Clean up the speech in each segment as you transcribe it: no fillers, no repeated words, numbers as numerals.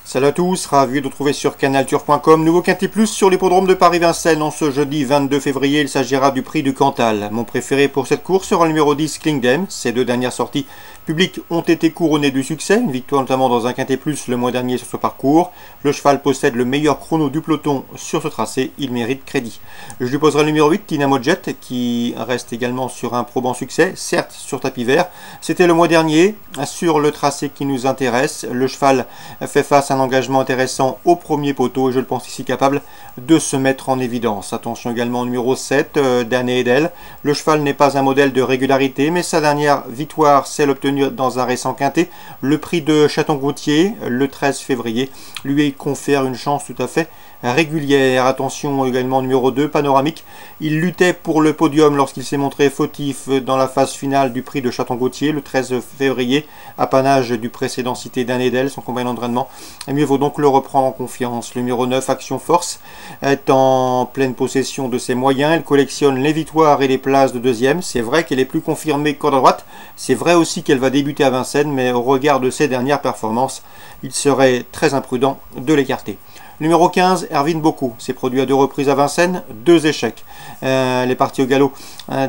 Salut à tous, ravi de vous retrouver sur canalturf.com. Nouveau Quintet Plus sur l'hippodrome de Paris-Vincennes en ce jeudi 22 février. Il s'agira du prix du Cantal. Mon préféré pour cette course sera le numéro 10, Klingdem. Ses deux dernières sorties publiques ont été couronnées du succès. Une victoire notamment dans un Quintet Plus le mois dernier sur ce parcours. Le cheval possède le meilleur chrono du peloton sur ce tracé. Il mérite crédit. Je lui poserai le numéro 8, Dynamo Jet, qui reste également sur un probant succès, certes sur tapis vert. C'était le mois dernier sur le tracé qui nous intéresse. Le cheval fait face à un engagement intéressant au premier poteau et je le pense ici capable de se mettre en évidence. Attention également au numéro 7, Dan Edel. Le cheval n'est pas un modèle de régularité, mais sa dernière victoire, c'est l'obtenue dans un récent quintet. Le prix de Château-Gautier, le 13 février, lui confère une chance tout à fait régulière. Attention également au numéro 2, Panoramique. Il luttait pour le podium lorsqu'il s'est montré fautif dans la phase finale du prix de Château-Gautier le 13 février, apanage du précédent cité Dan Edel, son compagnon d'entraînement. Et mieux vaut donc le reprendre en confiance. Le numéro 9, Action Force, est en pleine possession de ses moyens. Elle collectionne les victoires et les places de deuxième. C'est vrai qu'elle est plus confirmée qu'à droite. C'est vrai aussi qu'elle va débuter à Vincennes, mais au regard de ses dernières performances, il serait très imprudent de l'écarter. Numéro 15, Erwin Bocco, s'est produit à 2 reprises à Vincennes, 2 échecs. Elle est partie au galop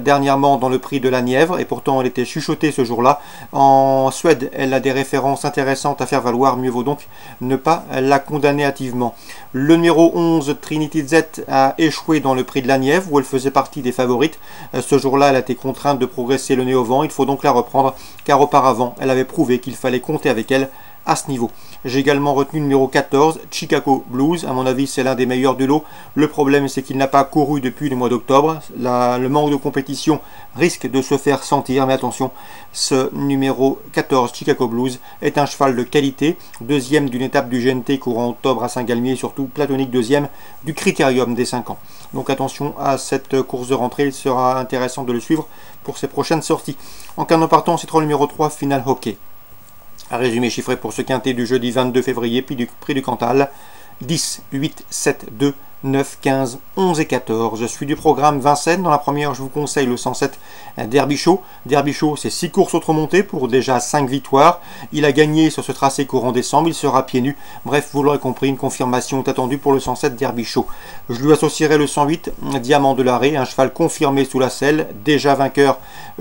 dernièrement dans le prix de la Nièvre et pourtant elle était chuchotée ce jour-là. En Suède, elle a des références intéressantes à faire valoir, mieux vaut donc ne pas la condamner hâtivement. Le numéro 11, Trinity Z, a échoué dans le prix de la Nièvre où elle faisait partie des favorites. Ce jour-là, elle a été contrainte de progresser le nez au vent. Il faut donc la reprendre car auparavant, elle avait prouvé qu'il fallait compter avec elle à ce niveau. J'ai également retenu le numéro 14, Chicago Blues. À mon avis, c'est l'un des meilleurs du lot. Le problème, c'est qu'il n'a pas couru depuis le mois d'octobre. Le manque de compétition risque de se faire sentir. Mais attention, ce numéro 14, Chicago Blues, est un cheval de qualité. Deuxième d'une étape du GNT courant octobre à Saint-Galmier et surtout platonique deuxième du Critérium des 5 ans. Donc attention à cette course de rentrée. Il sera intéressant de le suivre pour ses prochaines sorties. En cas de partant, c'est le numéro 3, Final Hockey. Un résumé chiffré pour ce quintet du jeudi 22 février, prix du Cantal, 10, 8, 7, 2, 9, 15, 11 et 14. Je suis du programme Vincennes. Dans la première, je vous conseille le 107 Derby-Show. Derby-Show, c'est 6 courses auto-montées pour déjà 5 victoires. Il a gagné sur ce tracé courant décembre. Il sera pieds nus. Bref, vous l'aurez compris, une confirmation est attendue pour le 107 Derby-Show. Je lui associerai le 108 Diamant de l'Arrêt, un cheval confirmé sous la selle, déjà vainqueur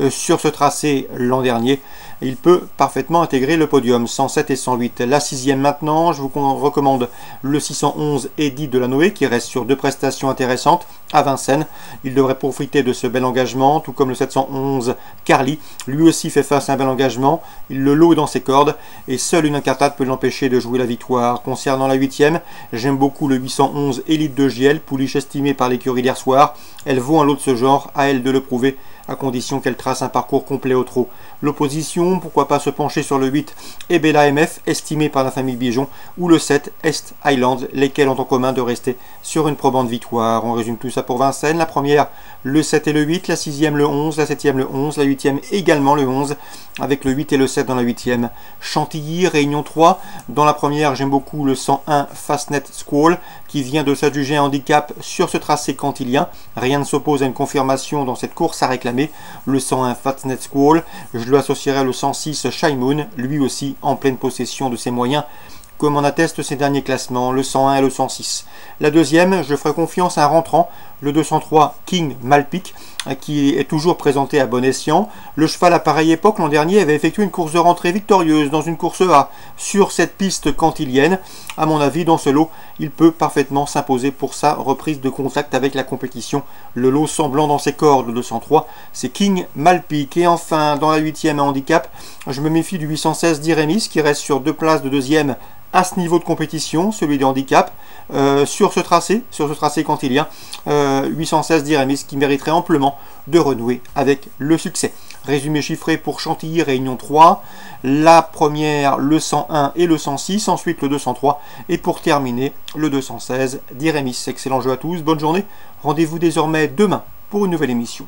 sur ce tracé l'an dernier. Il peut parfaitement intégrer le podium, 107 et 108. La 6e maintenant, je vous recommande le 611 Eddie Delanoë qui reste sur 2 prestations intéressantes à Vincennes. Il devrait profiter de ce bel engagement, tout comme le 711 Carly. Lui aussi fait face à un bel engagement. Le lot est dans ses cordes et seule une incartade peut l'empêcher de jouer la victoire. Concernant la 8e, j'aime beaucoup le 811 Élite de JL, pouliche estimée par l'écurie d'hier soir. Elle vaut un lot de ce genre, à elle de le prouver, à condition qu'elle trace un parcours complet au trot. L'opposition, pourquoi pas se pencher sur le 8 et Bella MF, estimé par la famille Bijon, ou le 7 Est Highland, lesquels ont en commun de rester sur une probante victoire. On résume tout ça pour Vincennes. La première, le 7 et le 8, la 6e le 11, la 7e le 11, la 8e également le 11, avec le 8 et le 7 dans la 8e. Chantilly, Réunion 3. Dans la première, j'aime beaucoup le 101 Fastnet Squall, qui vient de s'adjuger un handicap sur ce tracé cantilien. Rien ne s'oppose à une confirmation dans cette course à réclamer. Le 101 Fastnet Squall, je lui associerai le 106 Shy Moon, lui aussi en pleine possession de ses moyens, comme en attestent ses derniers classements, le 101 et le 106. La deuxième, je ferai confiance à un rentrant, le 203 King Malpic, qui est toujours présenté à bon escient. Le cheval à pareille époque, l'an dernier, avait effectué une course de rentrée victorieuse dans une course A sur cette piste cantilienne. À mon avis, dans ce lot, il peut parfaitement s'imposer pour sa reprise de contact avec la compétition. Le lot semblant dans ses cordes, le 203, c'est King Malpic. Et enfin, dans la 8e à handicap, je me méfie du 816 d'Irémis, qui reste sur 2 places de deuxième à ce niveau de compétition, celui des handicaps, sur ce tracé cantilien, 816 d'Irémis qui mériterait amplement de renouer avec le succès. Résumé chiffré pour Chantilly, Réunion 3, la première le 101 et le 106, ensuite le 203 et pour terminer le 216 d'Irémis. Excellent jeu à tous, bonne journée, rendez-vous désormais demain pour une nouvelle émission.